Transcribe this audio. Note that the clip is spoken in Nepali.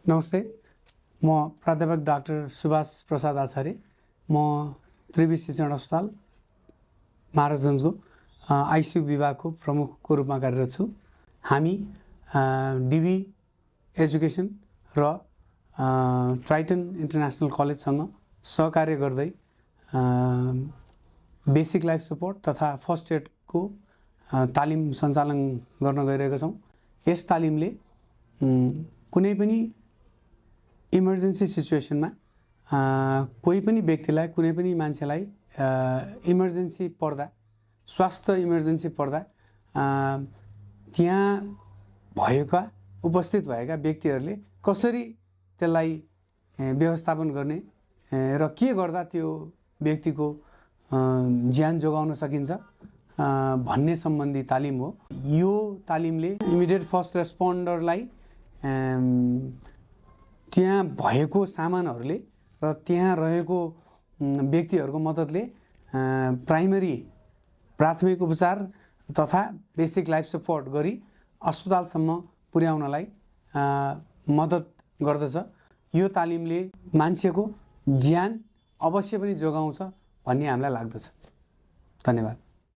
नमस्ते, म प्राध्यापक डाक्टर सुभाष प्रसाद आचार्य। म त्रिवी शिक्षण अस्पताल महाराजगञ्जको आइसियु विभागको प्रमुखको रूपमा कार्यरत छु। हामी डिबी एजुकेसन र ट्राइटन इन्टरनेसनल कलेजसँग सहकार्य गर्दै बेसिक लाइफ सपोर्ट तथा फर्स्ट एडको तालिम सञ्चालन गर्न गइरहेका छौँ। यस तालिमले कुनै पनि इमर्जेन्सी सिचुएसनमा कोही पनि व्यक्तिलाई, कुनै पनि मान्छेलाई इमर्जेन्सी पर्दा, स्वास्थ्य इमर्जेन्सी पर्दा त्यहाँ उपस्थित भएका व्यक्तिहरूले कसरी त्यसलाई व्यवस्थापन गर्ने र के गर्दा त्यो व्यक्तिको ज्यान जोगाउन सकिन्छ भन्ने सम्बन्धी तालिम हो। यो तालिमले इमिडिएट फर्स्ट रेस्पोन्डरलाई त्यहाँ भएको सामानहरूले र त्यहाँ रहेको व्यक्तिहरूको मद्दतले प्राथमिक उपचार तथा बेसिक लाइफ सपोर्ट गरी अस्पतालसम्म पुर्याउनलाई मद्दत गर्दछ। यो तालिमले मान्छेको ज्यान अवश्य पनि जोगाउँछ भन्ने हामीलाई लाग्दछ। धन्यवाद।